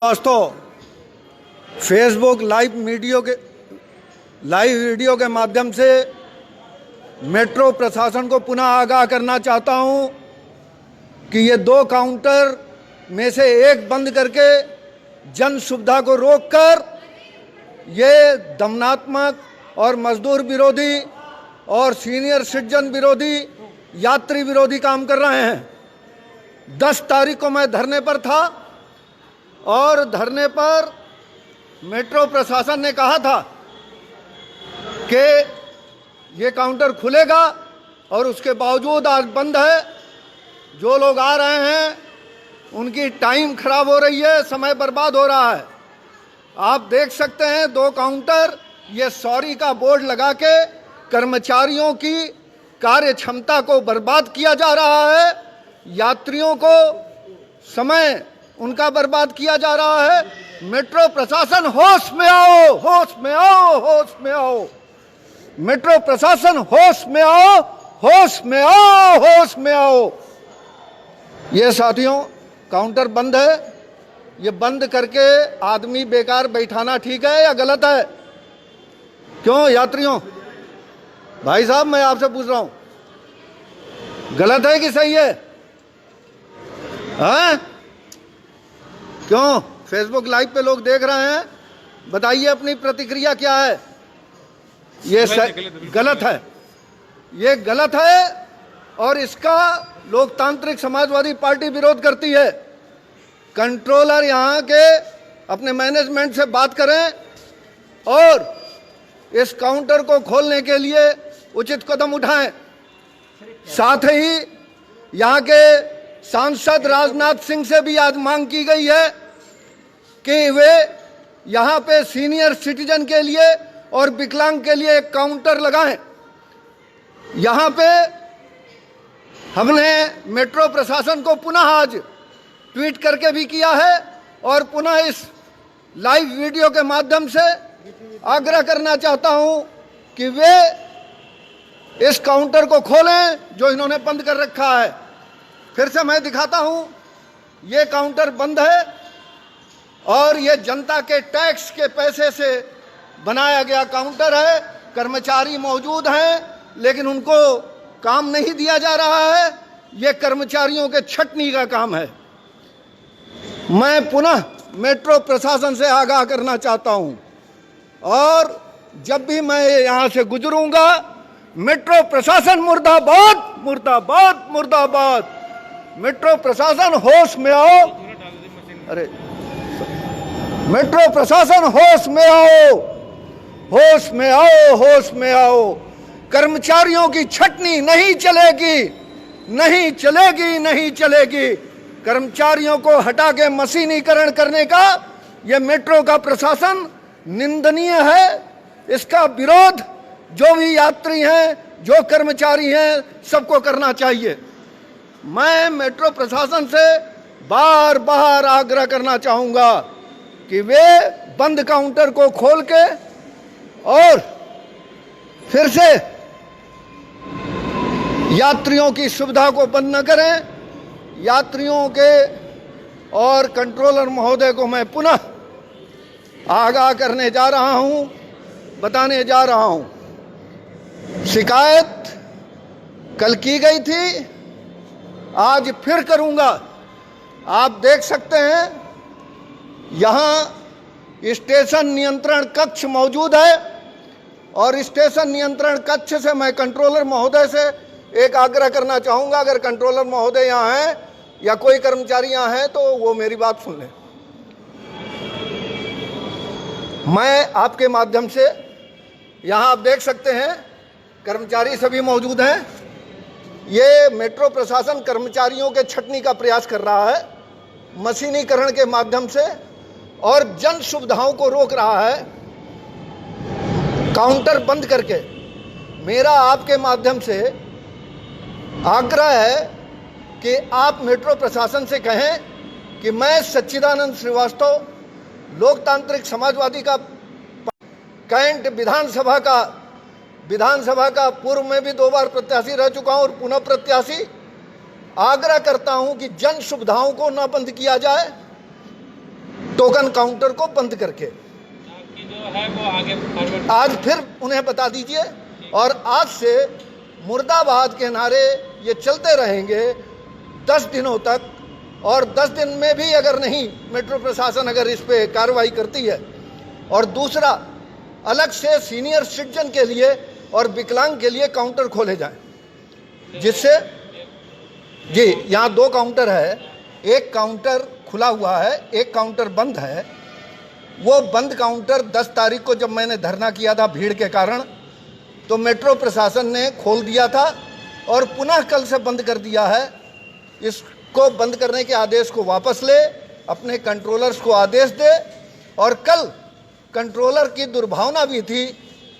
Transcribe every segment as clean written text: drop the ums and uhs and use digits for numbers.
दोस्तों, Facebook live video के माध्यम से मेट्रो प्रशासन को पुनः आगाह करना चाहता हूं कि ये 2 काउंटर में से एक बंद करके जन सुविधा को रोककर ये दमनात्मक और मजदूर विरोधी और सीनियर सिटीजन विरोधी, यात्री विरोधी काम कर रहे हैं। 10 तारीख को मैं धरने पर था और धरने पर मेट्रो प्रशासन ने कहा था कि ये काउंटर खुलेगा और उसके बावजूद आज बंद है। जो लोग आ रहे हैं उनकी टाइम खराब हो रही है, समय बर्बाद हो रहा है। आप देख सकते हैं 2 काउंटर ये सॉरी का बोर्ड लगा के कर्मचारियों की कार्य क्षमता को बर्बाद किया जा रहा है, यात्रियों को समय उनका बर्बाद किया जा रहा है। मेट्रो प्रशासन होश में आओ, होश में आओ, होश में आओ। मेट्रो प्रशासन होश में आओ, होश में आओ, होश में आओ। ये साथियों, काउंटर बंद है। ये बंद करके आदमी बेकार बैठाना ठीक है या गलत है? क्यों यात्रियों? भाई साहब, मैं आपसे पूछ रहा हूं, गलत है कि सही है? हाँ? क्यों? फेसबुक लाइव पे लोग देख रहे हैं, बताइए अपनी प्रतिक्रिया क्या है। ये गलत है, ये गलत है और इसका लोकतांत्रिक समाजवादी पार्टी विरोध करती है। कंट्रोलर यहाँ के अपने मैनेजमेंट से बात करें और इस काउंटर को खोलने के लिए उचित कदम उठाएं। साथ ही यहाँ के सांसद राजनाथ सिंह से भी आज मांग की गई है कि वे यहाँ पे सीनियर सिटीजन के लिए और विकलांग के लिए एक काउंटर लगाएं। यहाँ पे हमने मेट्रो प्रशासन को पुनः आज ट्वीट करके भी किया है और पुनः इस लाइव वीडियो के माध्यम से आग्रह करना चाहता हूं कि वे इस काउंटर को खोलें जो इन्होंने बंद कर रखा है। फिर से मैं दिखाता हूं, ये काउंटर बंद है और ये जनता के टैक्स के पैसे से बनाया गया काउंटर है। कर्मचारी मौजूद हैं लेकिन उनको काम नहीं दिया जा रहा है। ये कर्मचारियों के छटनी का काम है। मैं पुनः मेट्रो प्रशासन से आगाह करना चाहता हूं और जब भी मैं यहां से गुजरूंगा, मेट्रो प्रशासन मुर्दाबाद, मुर्दाबाद, मुर्दाबाद। मेट्रो प्रशासन होश में आओ। अरे मेट्रो प्रशासन होश में आओ, होश में आओ, होश में आओ। कर्मचारियों की छटनी नहीं चलेगी, नहीं चलेगी, नहीं चलेगी। कर्मचारियों को हटा के मशीनीकरण करने का यह मेट्रो का प्रशासन निंदनीय है। इसका विरोध जो भी यात्री हैं, जो कर्मचारी हैं, सबको करना चाहिए। मैं मेट्रो प्रशासन से बार बार आग्रह करना चाहूंगा कि वे बंद काउंटर को खोल के और फिर से यात्रियों की सुविधा को बंद न करें। यात्रियों के और कंट्रोलर महोदय को मैं पुनः आगाह करने जा रहा हूं, बताने जा रहा हूं। शिकायत कल की गई थी, आज फिर करूंगा। आप देख सकते हैं यहां स्टेशन नियंत्रण कक्ष मौजूद है और स्टेशन नियंत्रण कक्ष से मैं कंट्रोलर महोदय से एक आग्रह करना चाहूंगा, अगर कंट्रोलर महोदय यहां हैं या कोई कर्मचारी यहां है तो वो मेरी बात सुन लें। मैं आपके माध्यम से, यहां आप देख सकते हैं कर्मचारी सभी मौजूद हैं। ये मेट्रो प्रशासन कर्मचारियों के छटनी का प्रयास कर रहा है मशीनीकरण के माध्यम से और जन सुविधाओं को रोक रहा है काउंटर बंद करके। मेरा आपके माध्यम से आग्रह है कि आप मेट्रो प्रशासन से कहें कि मैं सच्चिदानंद श्रीवास्तव, लोकतांत्रिक समाजवादी का कैंट विधानसभा का पूर्व में भी 2 बार प्रत्याशी रह चुका हूं और पुनः प्रत्याशी, आग्रह करता हूं कि जन सुविधाओं को न बंद किया जाए। टोकन काउंटर को बंद करके। जो है वो आगे आज फिर उन्हें बता दीजिए, और आज से मुर्दाबाद के नारे ये चलते रहेंगे 10 दिनों तक, और 10 दिन में भी अगर नहीं मेट्रो प्रशासन अगर इस पे कार्रवाई करती है, और दूसरा अलग से सीनियर सिटीजन के लिए और विकलांग के लिए काउंटर खोले जाएं, जिससे जी यहाँ 2 काउंटर है, एक काउंटर खुला हुआ है, एक काउंटर बंद है। वो बंद काउंटर 10 तारीख को जब मैंने धरना किया था भीड़ के कारण, तो मेट्रो प्रशासन ने खोल दिया था और पुनः कल से बंद कर दिया है। इसको बंद करने के आदेश को वापस ले, अपने कंट्रोलर्स को आदेश दे। और कल कंट्रोलर की दुर्भावना भी थी,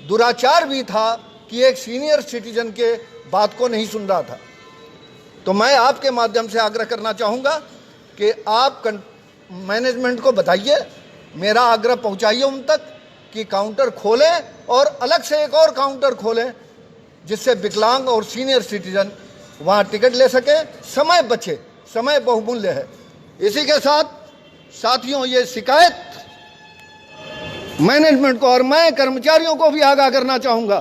दुराचार भी था कि एक सीनियर सिटीजन के बात को नहीं सुन रहा था। तो मैं आपके माध्यम से आग्रह करना चाहूँगा कि आप मैनेजमेंट को बताइए, मेरा आग्रह पहुँचाइए उन तक कि काउंटर खोलें और अलग से एक और काउंटर खोलें, जिससे विकलांग और सीनियर सिटीजन वहाँ टिकट ले सके, समय बचे, समय बहुमूल्य है। इसी के साथ साथियों, ये शिकायत मैनेजमेंट को और मैं कर्मचारियों को भी आगाह करना चाहूँगा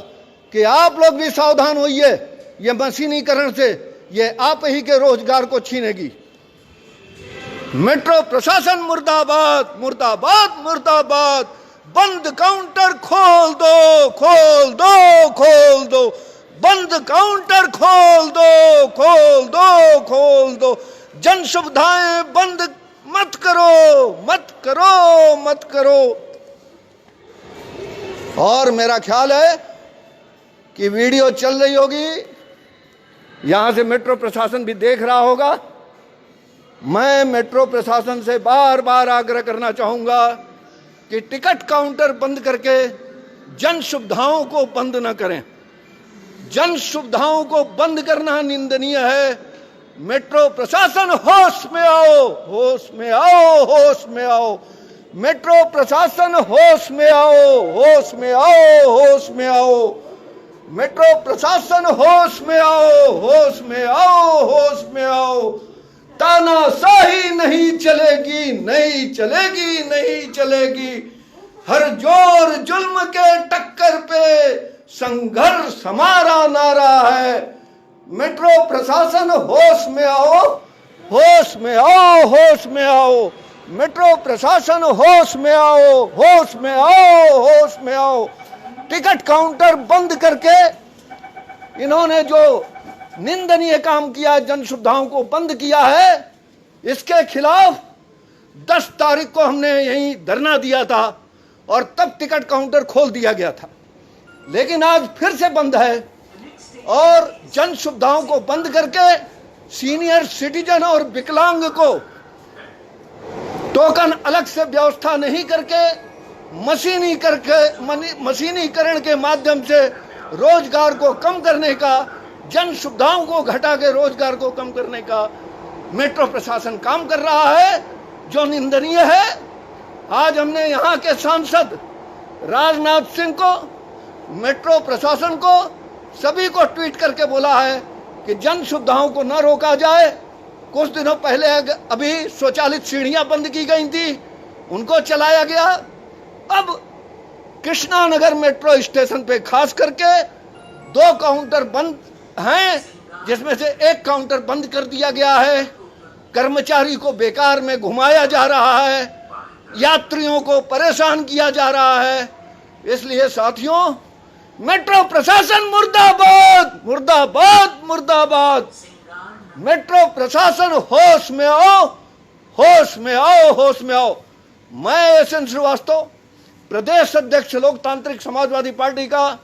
कि आप लोग भी सावधान होइए। ये मशीनीकरण से ये आप ही के रोजगार को छीनेगी। मेट्रो प्रशासन मुर्दाबाद, मुर्दाबाद, मुर्दाबाद। बंद काउंटर खोल दो, खोल दो, खोल दो। बंद काउंटर खोल दो, खोल दो, खोल दो। जन सुविधाएं बंद मत करो, मत करो, मत करो। और मेरा ख्याल है कि वीडियो चल रही होगी, यहां से मेट्रो प्रशासन भी देख रहा होगा। मैं मेट्रो प्रशासन से बार बार आग्रह करना चाहूंगा कि टिकट काउंटर बंद करके जन सुविधाओं को बंद न करें। जन सुविधाओं को बंद करना निंदनीय है। मेट्रो प्रशासन होश में आओ, होश में आओ, होश में आओ। मेट्रो प्रशासन होश में आओ, होश में आओ, होश में आओ। मेट्रो प्रशासन होश में आओ, होश में आओ, होश में आओ। तानाशाही नहीं चलेगी, नहीं चलेगी, नहीं चलेगी। हर जोर जुल्म के टक्कर पे संघर्ष हमारा नारा है। मेट्रो प्रशासन होश में आओ, होश में आओ, होश में आओ। मेट्रो प्रशासन होश में आओ, होश में आओ, होश में आओ। टिकट काउंटर बंद करके इन्होंने जो निंदनीय काम किया, जन सुविधाओं को बंद किया है, इसके खिलाफ 10 तारीख को हमने यहीं धरना दिया था और तब टिकट काउंटर खोल दिया गया था। लेकिन आज फिर से बंद है और जन सुविधाओं को बंद करके सीनियर सिटीजन और विकलांग को टोकन अलग से व्यवस्था नहीं करके मशीनीकरण के माध्यम से रोजगार को कम करने का, जन सुविधाओं को घटा के रोजगार को कम करने का मेट्रो प्रशासन काम कर रहा है, जो निंदनीय है। आज हमने यहाँ के सांसद राजनाथ सिंह को, मेट्रो प्रशासन को, सभी को ट्वीट करके बोला है कि जन सुविधाओं को न रोका जाए। कुछ दिनों पहले अभी स्वचालित सीढ़ियां बंद की गई थी, उनको चलाया गया। अब कृष्णा नगर मेट्रो स्टेशन पे खास करके 2 काउंटर बंद हैं, जिसमें से एक काउंटर बंद कर दिया गया है। कर्मचारी को बेकार में घुमाया जा रहा है, यात्रियों को परेशान किया जा रहा है। इसलिए साथियों, मेट्रो प्रशासन मुर्दाबाद, मुर्दाबाद, मुर्दाबाद। मेट्रो प्रशासन होश में आओ, होश में आओ, होश में आओ। मैं एसएन श्रीवास्तव, प्रदेश अध्यक्ष लोकतांत्रिक समाजवादी पार्टी का,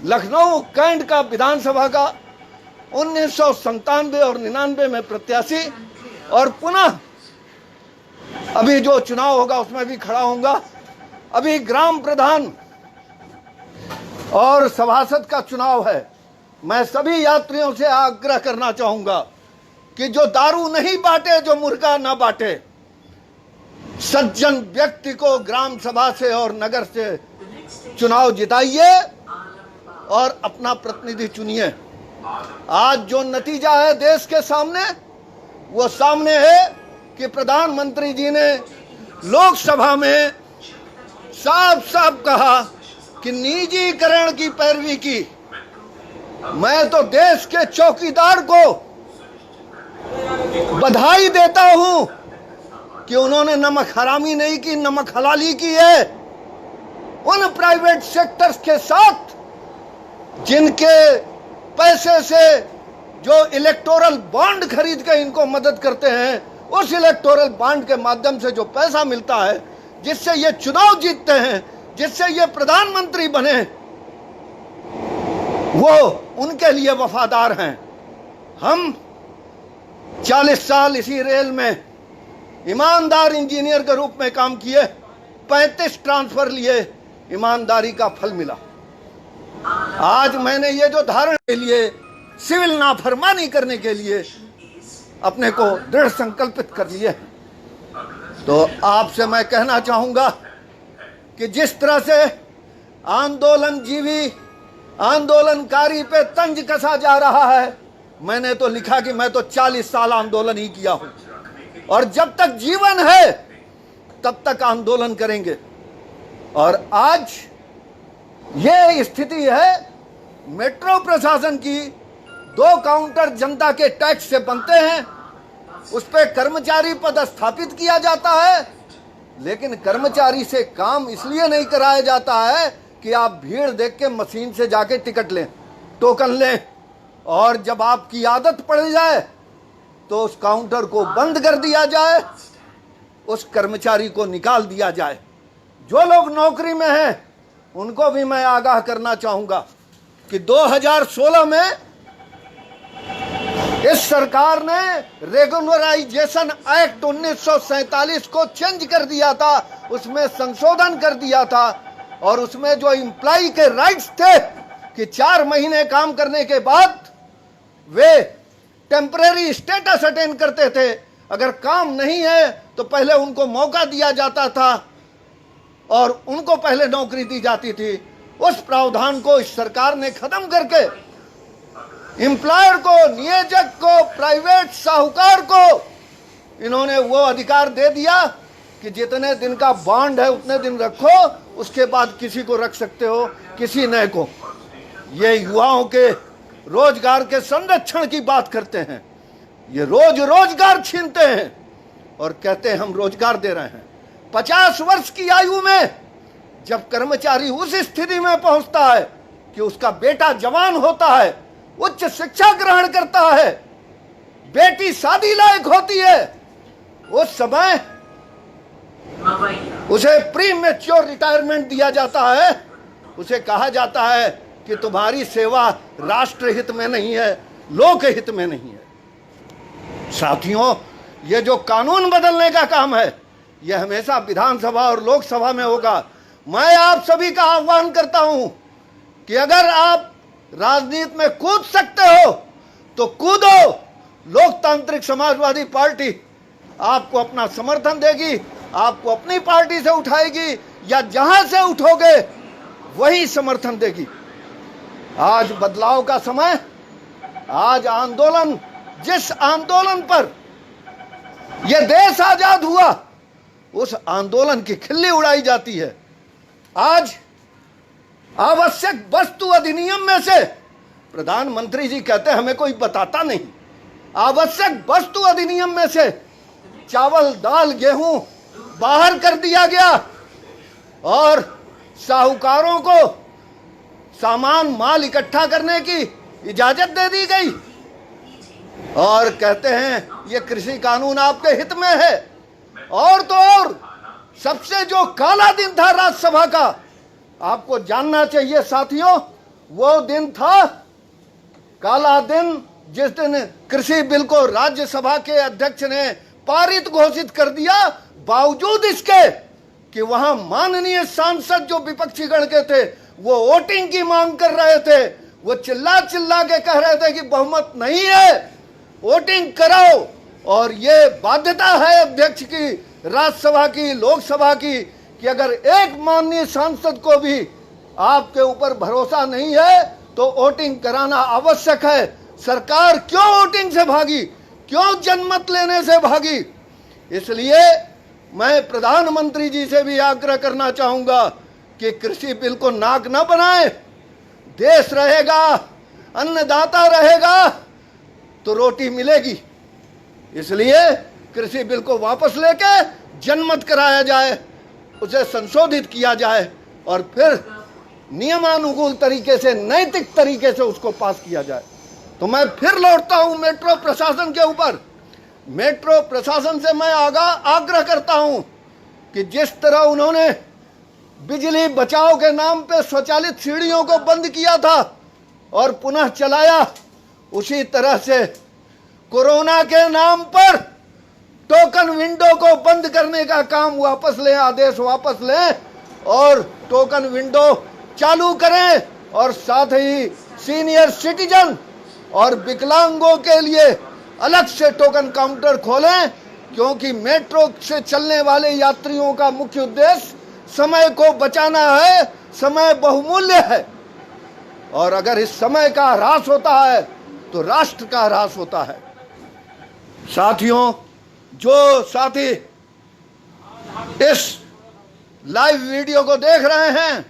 लखनऊ कैंट का विधानसभा का 1997 और 99 में प्रत्याशी, और पुनः अभी जो चुनाव होगा उसमें भी खड़ा होऊंगा। अभी ग्राम प्रधान और सभासद का चुनाव है। मैं सभी यात्रियों से आग्रह करना चाहूंगा कि जो दारू नहीं बांटे, जो मुर्गा ना बांटे, सज्जन व्यक्ति को ग्राम सभा से और नगर से चुनाव जिताइए और अपना प्रतिनिधि चुनिए। आज जो नतीजा है देश के सामने, वो सामने है कि प्रधानमंत्री जी ने लोकसभा में साफ साफ कहा कि निजीकरण की पैरवी की। मैं तो देश के चौकीदार को बधाई देता हूं कि उन्होंने नमक हरामी नहीं की, नमक हलाली की है। उन प्राइवेट सेक्टर्स के साथ जिनके पैसे से जो इलेक्टोरल बॉन्ड खरीद के इनको मदद करते हैं, उस इलेक्टोरल बॉन्ड के माध्यम से जो पैसा मिलता है, जिससे ये चुनाव जीतते हैं, जिससे ये प्रधानमंत्री बने, वो उनके लिए वफादार हैं। हम 40 साल इसी रेल में ईमानदार इंजीनियर के रूप में काम किए, 35 ट्रांसफर लिए, ईमानदारी का फल मिला। आज मैंने ये जो धारण के लिए, सिविल नाफरमानी करने के लिए अपने को दृढ़ संकल्पित कर लिए। तो आपसे मैं कहना चाहूंगा कि जिस तरह से आंदोलनजीवी, आंदोलनकारी पे तंज कसा जा रहा है, मैंने तो लिखा कि मैं तो 40 साल आंदोलन ही किया हूं और जब तक जीवन है तब तक आंदोलन करेंगे। और आज ये स्थिति है, मेट्रो प्रशासन की 2 काउंटर जनता के टैक्स से बनते हैं, उस पे कर्मचारी पदस्थापित किया जाता है, लेकिन कर्मचारी से काम इसलिए नहीं कराया जाता है कि आप भीड़ देख के मशीन से जाके टिकट लें, टोकन लें, और जब आपकी आदत पड़ जाए तो उस काउंटर को बंद कर दिया जाए, उस कर्मचारी को निकाल दिया जाए। जो लोग नौकरी में हैं उनको भी मैं आगाह करना चाहूंगा कि 2016 में इस सरकार ने रेगुलराइजेशन एक्ट 1947 को चेंज कर दिया था, उसमें संशोधन कर दिया था, और उसमें जो एम्प्लॉय के राइट्स थे कि 4 महीने काम करने के बाद वे टेम्परेरी स्टेटस अटेन करते थे। अगर काम नहीं है तो पहले उनको मौका दिया जाता था और उनको पहले नौकरी दी जाती थी। उस प्रावधान को इस सरकार ने खत्म करके एम्प्लॉयर को, नियोजक को, प्राइवेट साहूकार को इन्होंने वो अधिकार दे दिया कि जितने दिन का बॉन्ड है उतने दिन रखो, उसके बाद किसी को रख सकते हो, किसी नए को। ये युवाओं के रोजगार के संरक्षण की बात करते हैं, ये रोजगार छीनते हैं और कहते हैं हम रोजगार दे रहे हैं। 50 वर्ष की आयु में जब कर्मचारी उस स्थिति में पहुंचता है कि उसका बेटा जवान होता है, उच्च शिक्षा ग्रहण करता है, बेटी शादी लायक होती है, उस समय उसे प्री मैच्योर रिटायरमेंट दिया जाता है। उसे कहा जाता है कि तुम्हारी सेवा राष्ट्रहित में नहीं है, लोकहित में नहीं है। साथियों, ये जो कानून बदलने का काम है, यह हमेशा विधानसभा और लोकसभा में होगा। मैं आप सभी का आह्वान करता हूं कि अगर आप राजनीति में कूद सकते हो तो कूदो। लोकतांत्रिक समाजवादी पार्टी आपको अपना समर्थन देगी, आपको अपनी पार्टी से उठाएगी या जहां से उठोगे वही समर्थन देगी। आज बदलाव का समय, आज आंदोलन, जिस आंदोलन पर यह देश आजाद हुआ, उस आंदोलन की खिल्ली उड़ाई जाती है। आज आवश्यक वस्तु अधिनियम में से प्रधानमंत्री जी कहते हैं हमें कोई बताता नहीं, आवश्यक वस्तु अधिनियम में से चावल, दाल, गेहूं बाहर कर दिया गया और साहूकारों को सामान, माल इकट्ठा करने की इजाजत दे दी गई और कहते हैं ये कृषि कानून आपके हित में है। और तो और सबसे जो काला दिन था राज्यसभा का, आपको जानना चाहिए साथियों, वो दिन था काला दिन जिस दिन कृषि बिल को राज्यसभा के अध्यक्ष ने पारित घोषित कर दिया, बावजूद इसके कि वहां माननीय सांसद जो विपक्षी गण के थे वो वोटिंग की मांग कर रहे थे, वो चिल्ला चिल्ला के कह रहे थे कि बहुमत नहीं है, वोटिंग कराओ। और ये बाध्यता है अध्यक्ष की, राज्यसभा की, लोकसभा की, कि अगर एक माननीय सांसद को भी आपके ऊपर भरोसा नहीं है तो वोटिंग कराना आवश्यक है। सरकार क्यों वोटिंग से भागी, क्यों जनमत लेने से भागी? इसलिए मैं प्रधानमंत्री जी से भी आग्रह करना चाहूंगा कि कृषि बिल को नाक न बनाए। देश रहेगा, अन्नदाता रहेगा तो रोटी मिलेगी। इसलिए कृषि बिल को वापस लेके जनमत कराया जाए, उसे संशोधित किया जाए और फिर नियमानुकूल तरीके से, नैतिक तरीके से उसको पास किया जाए। तो मैं फिर लौटता हूं मेट्रो प्रशासन के ऊपर। मेट्रो प्रशासन से मैं आग्रह करता हूं कि जिस तरह उन्होंने बिजली बचाओ के नाम पे स्वचालित सीढ़ियों को बंद किया था और पुनः चलाया, उसी तरह से कोरोना के नाम पर टोकन विंडो को बंद करने का काम वापस लें, आदेश वापस लें और टोकन विंडो चालू करें। और साथ ही सीनियर सिटीजन और विकलांगों के लिए अलग से टोकन काउंटर खोलें, क्योंकि मेट्रो से चलने वाले यात्रियों का मुख्य उद्देश्य समय को बचाना है। समय बहुमूल्य है और अगर इस समय का ह्रास होता है तो राष्ट्र का ह्रास होता है। साथियों, जो साथी इस लाइव वीडियो को देख रहे हैं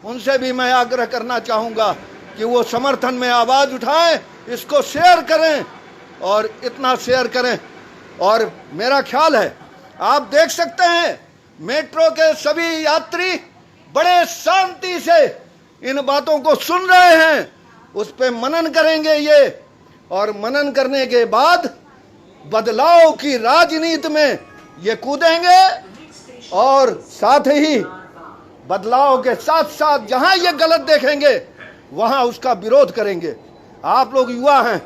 उनसे भी मैं आग्रह करना चाहूंगा कि वो समर्थन में आवाज उठाएं, इसको शेयर करें और इतना शेयर करें। और मेरा ख्याल है, आप देख सकते हैं मेट्रो के सभी यात्री बड़े शांति से इन बातों को सुन रहे हैं, उस पे मनन करेंगे ये, और मनन करने के बाद बदलाव की राजनीति में ये कूदेंगे और साथ ही बदलाव के साथ साथ जहां ये गलत देखेंगे वहां उसका विरोध करेंगे। आप लोग युवा हैं,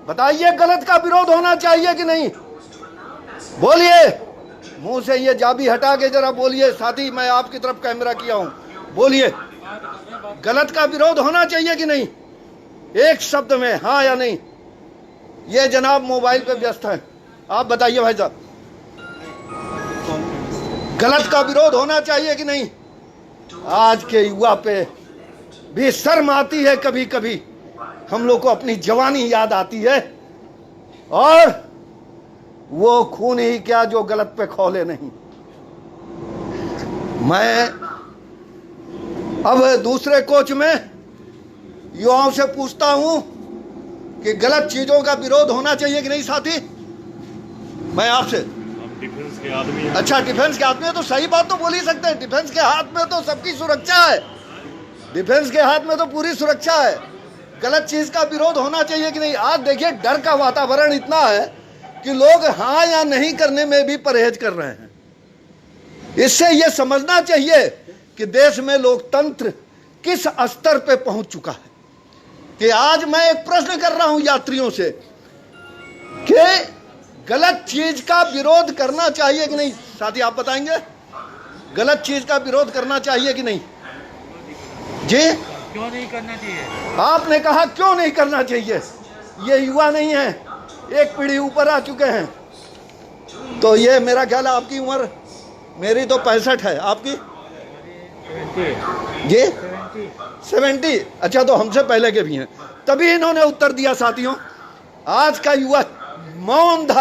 बताइए गलत का विरोध होना चाहिए कि नहीं? बोलिए, मुंह से ये जाबी हटा के जरा बोलिए। साथी, मैं आपकी तरफ कैमरा किया हूं, बोलिए, गलत का विरोध होना चाहिए कि नहीं? एक शब्द में हाँ या नहीं। ये जनाब मोबाइल पे व्यस्त हैं, आप बताइए भाई साहब, गलत का विरोध होना चाहिए कि नहीं? आज के युवा पे भी शर्म आती है, कभी कभी हम लोग को अपनी जवानी याद आती है और वो खून ही क्या जो गलत पे खौले नहीं। मैं अब दूसरे कोच में युवाओं से पूछता हूं कि गलत चीजों का विरोध होना चाहिए कि नहीं? साथी, मैं आपसे, डिफेंस के आदमी हैं। अच्छा, डिफेंस के आदमी है तो सही बात तो बोल ही सकते हैं। डिफेंस के हाथ में तो सबकी सुरक्षा है, डिफेंस के हाथ में तो पूरी सुरक्षा है। गलत चीज का विरोध होना चाहिए कि नहीं? आज देखिए, डर का वातावरण इतना है कि लोग हाँ या नहीं करने में भी परहेज कर रहे हैं। इससे यह समझना चाहिए कि देश में लोकतंत्र किस स्तर पे पहुंच चुका है। कि आज मैं एक प्रश्न कर रहा हूं यात्रियों से कि गलत चीज का विरोध करना चाहिए कि नहीं? साथी, आप बताएंगे गलत चीज का विरोध करना चाहिए कि नहीं? जी, क्यों नहीं करना चाहिए? आपने कहा क्यों नहीं करना चाहिए। ये युवा नहीं है, एक पीढ़ी ऊपर आ चुके हैं। तो ये मेरा ख्याल है, आपकी उम्र, मेरी तो 65 है, आपकी? जी 70। अच्छा, तो हमसे पहले के भी हैं। तभी इन्होंने उत्तर दिया। साथियों, आज का युवा मौन था।